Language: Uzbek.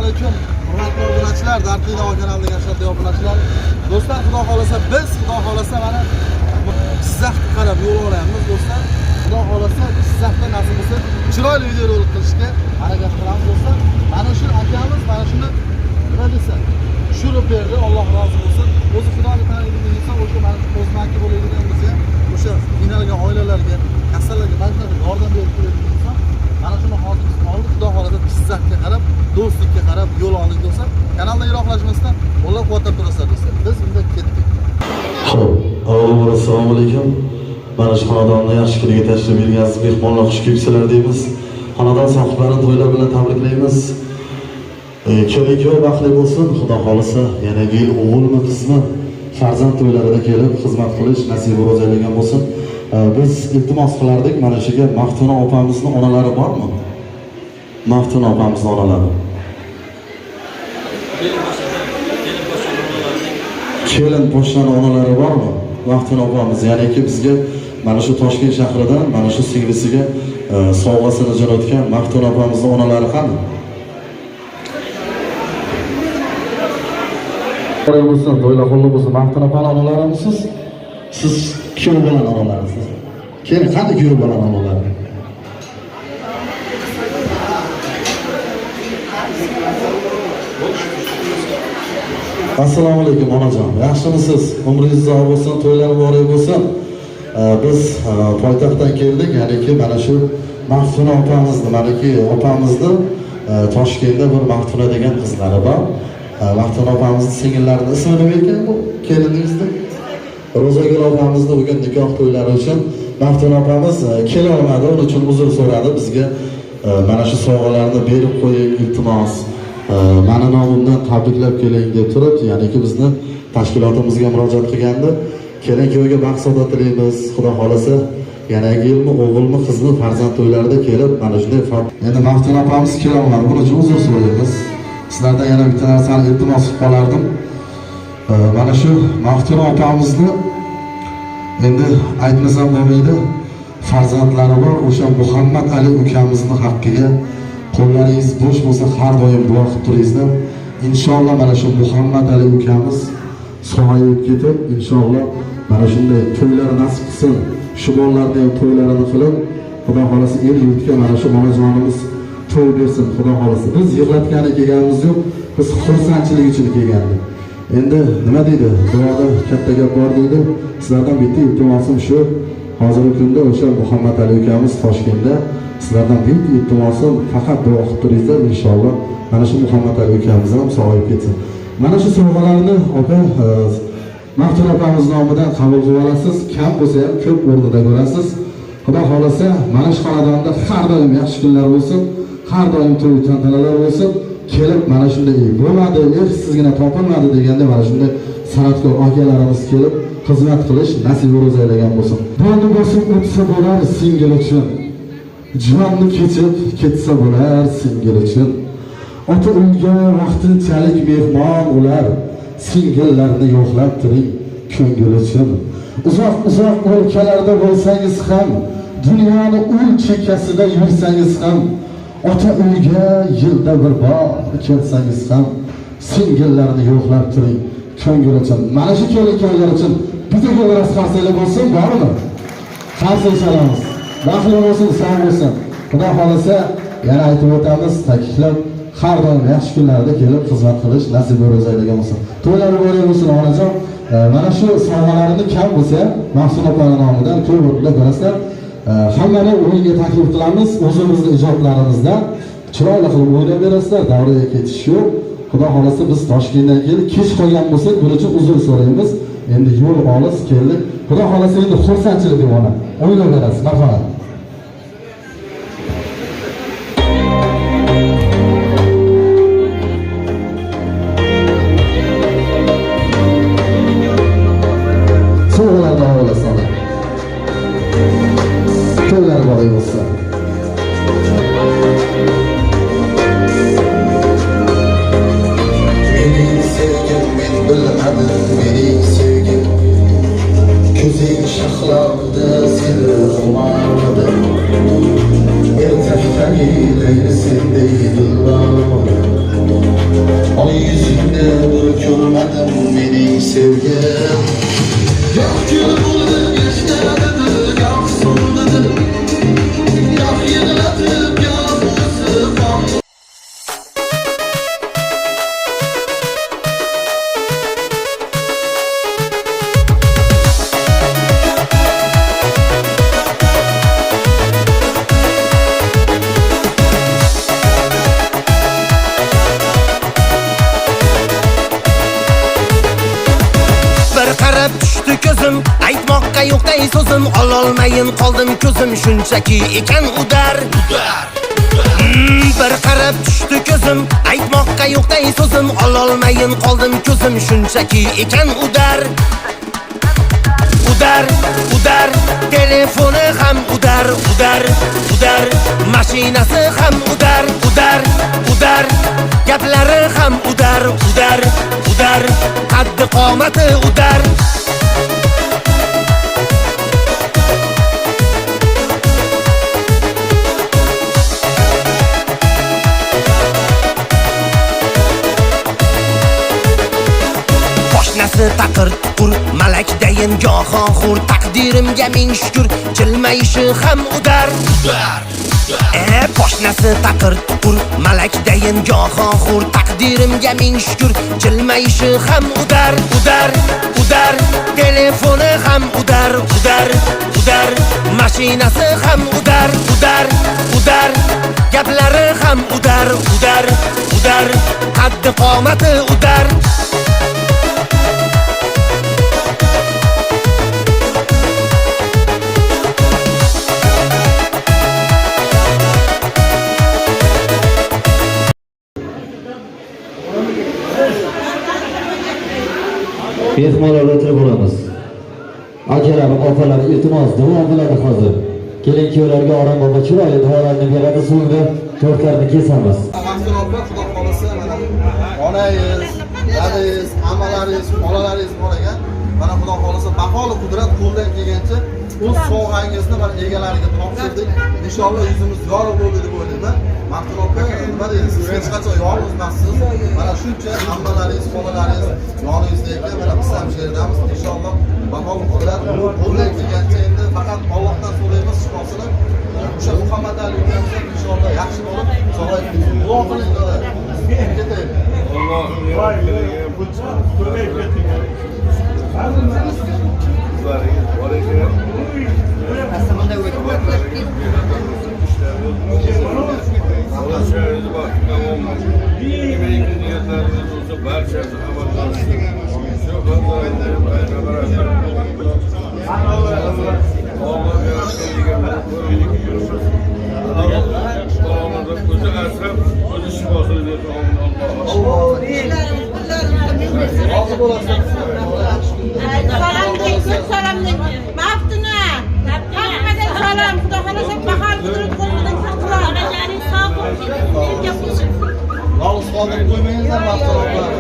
alaykum. Hurmatli obunachilar, Dardli Navo kanaliga ashaddiy obunachilar. Do'stlar, xudo xolasa mana Jizzaxga qarab yo'l olyapmiz do'stlar. Xudo xolasa Jizzaxda nasib bo'lsa chiroyli video rolik qilishga harakat qilamiz do'stlar. Mana shu akamiz mana shuni nima desa, tushirib berdi. Alloh rozi bo'lsin. O'zi Xudoni taniydigan inson o'sha mana o'zmaki bo'ladigan bo'lsa, o'sha qiynalgan oilalarga, kasallarga barchaga yordam berib turadigan inson. Mana shuni hozir oldi. Xudo xolasa Jizzaxga qarab, do'stlikka qarab yo'l oldik do'stlar. Kanalda yiroqlashmasdan qo'llab-quvvatlab turasizlar do'stlar. Biz unda ketdik. Xo'p, avvalo assalomu alaykum. Mana shu xonadonni yaxshi kuniga tashrif buyurgansiz mehmonlar xush kelibsizlar deymiz. Xonadon sohiblarini to'ylar bilan tabriklaymiz. Kelin-kuyov baxtli bo'lsin. Xudo xolasa yana yil o'g'ilmi, qizmi, farzand to'ylarida kelib xizmat qilish nasib ro'zalagan bo'lsin. Biz iltimos qilardik, mana shuga Maftuna opamizning onalari bormi? Maftuna opamizning onalari. Kelin poshshaning onalari bormi? Maftuna opamiz, ya'niki bizga mana shu Toshkent shahridan mana shu singlisiga sovg'asini jo'natgan Maftuna opamizning onalari qani? Bo'lsin, to'ylar qo'lli bo'lsin. Maftuna opaning onalarimiz siz kuyov bilan onalarisiz. Keyin qani kuyov bilan onalari? Assalomu alaykum onajon. Yaxshimisiz? Umringiz uzoq bo'lsin, to'ylar muborak bo'lsin. Biz poytaxtdan keldik, ya'niki mana shu Maftuna opamizni, maniki opamizni Toshkentda bir Maftuna degan qizlari bor. Maftuna opamizning singillarining ismi nima ekan bu? Keliningizni? Ro'zagul opamizni bugun nikoh to'ylari uchun Maftuna opamiz kela olmadi, uning uchun uzr so'radi. Bizga mana shu sovg'alarni berib qo'ying, iltimos. Mani nomimdan tabriklab keling deb turib, ya'niki bizni tashkilotimizga murojaat qilgandi. Kelin-kuyovga baxt saodat tilaymiz. Xudo xolasa yanagi yilmi, o'g'ilmi, qizmi farzand to'ylarida kelib mana shunday endi Maftuna opamiz kela olmadi. Buning uchun uzr so'raymiz. Sizlardan yana bitta narsani iltimos qilib qolardim. Mana shu Maftuna opamizni endi aytmasam bo'lmaydi. Farzandlari bor, o'sha Muhammad Ali ukamizni haqqiga qo'llaringiz bo'sh bo'lsa har doim duo qilib turingizlar. Inshaalloh mana shu Muhammad Ali ukamiz so'ngayib ketib, inshaalloh mana shunday to'ylar nasib qilsin. Shu bolalarning ham to'ylarini qilib, Xudo xolasa el yurtga mana shu onajonimiz to'y bersin. Xudo xolasa. Biz yig'latgani kelganimiz yo'q, biz xursandchilik uchun kelgandik. Endi nima deydi? Duoda katta gap bor deydi. Sizlardan bitta iltimosim shu. Hozirgi kunda o'sha Muhammad Ali ukamiz Toshkentda. Sizlardan bitta iltimosim faqat duo qilib turingizlar, inshaalloh mana shu Muhammad Ali ukamiz ham sog'ayib ketsin. Mana shu sovg'alarni opa Maftuna opamiz nomidan qabul qilib olasiz. Kam bo'lsa ham ko'p o'rnida ko'rasiz. Xudo xolasa mana shu xonadonda har doim yaxshi kunlar bo'lsin, har doim to'y tantanalar bo'lsin. Kelib mana shunday bo'lmadi, sizgina topilmadi deganda mana shunday san'atkor akalarimiz kelib xizmat qilish nasib ro'zalagan bo'lsin. Buni bosib o'tsa bo'lar singil uchun. Jonni kechib ketsa bo'lar singil uchun. Ota uyga vaqtinchalik mehmon ular, singillarni yo'qlab turing ko'ngil uchun. Uzoq o'lkalarda bo'lsangiz ham, dunyoni ul chekkasida yursangiz ham, ota uyga yilda bir bor kelsangiz ham, singillarni yo'qlab turing ko'ngil uchun. Mana shu kelin-kuyovlar uchun bitta biroz qarsaklar bo'lsin, bormi? Qarsak chalamiz. Baxtli bo'lsin, sog' bo'lsin. Xudo xolasa yana aytib o'tamiz, ta'kidlab har doim yaxshi kunlarda kelib xizmat qilish nasib ro'zalagan bo'lsin. To'ylari bo'lar bo'lsin onajon. Mana shu sovg'alarini kam bo'lsa, Maftuna opaning nomidan to'y o'rnida ko'rasizlar. Hammani o'yinga taklif qilamiz. O'zimizning ijodlarimizdan chiroyli qilib o'ynab berasizlar. Davraga ketish yo'q. Xudo xolasa biz Toshkentdan kelib kech qolgan bo'lsak, buning uchun uzr so'raymiz. Endi yo'l olis keldik. Xudo xolasa endi xursandchilik deb ona. O'ynab berasiz, marhamat. So'g'lardan olasana. To'ylar boray bo'lsa. Mening sevgim men bilmadim, mening sevgim ko'zing shahloqda seni xumorim. ko'rmadim mening sevgim. Goh gul bo'ldi, eshnadi, goh so'nadi, goh yig'latib, goh o'sib qoldi. Qarab tushdi ko'zim, aytmoqqa yo'qday so'zim, ololmayin qoldim ko'zim, shunchaki ekan udar. Bir qarab tushdi ko'zim, aytmoqqa yo'qday so'zim, ololmayin qoldim ko'zim, shunchaki ekan udar. Udar, udar, telefoni ham udar, udar, udar, mashinasi ham udar, udar, udar, gaplari ham udar, udar, udar, qaddi qomati udar. Poshnasi taqir tuqur, malakdayin goho xur, taqdirimga ming shukr, jilmayishi ham udar. Poshnasi taqir tuqur, malakdayin goho xur, taqdirimga ming shukr, jilmayishi ham udar, udar, udar, telefoni ham udar, udar, udar, mashinasi ham udar, udar, udar, gaplari ham udar, udar, udar, qaddi qomati udar. Mehmonlar o'tirib olamiz. Akalar, opalar, iltimos, duo bo'ladi hozir. Kelin-kuyovlarga Orom bobo chiroyli duolarni beradi, so'ngra tortlarni kesamiz. Mahsun opa, xudo xolasa mana onangiz, dadingiz, ammalaringiz, bolalaringiz bor ekan. Mana xudo xolasa baholi qudrat qo'ldan kelgancha o'z sovg'angizni mana egalariga topshirdik. Inshaalloh yuzimiz yorug' bo'ldi deb o'ylayman. Mahsun opa, nima deysiz? Siz hech qachon yolg'iz emassiz. Mana shuncha ammalaringiz, bolalaringiz yoningizda ekan. Mana biz ham sherdamiz. Inshaalloh baholi qudrat qo'ldan kelgancha endi faqat Allohdan so'raymiz shifosini. O'sha Muhammad Ali ukamizdan inshaalloh yaxshi bo'lib, sog'ayib ketsin. Duo qiling do'stlar. Ketaylik. Yolg'iz qoldirib qo'ymangizlar, Mahsun opa.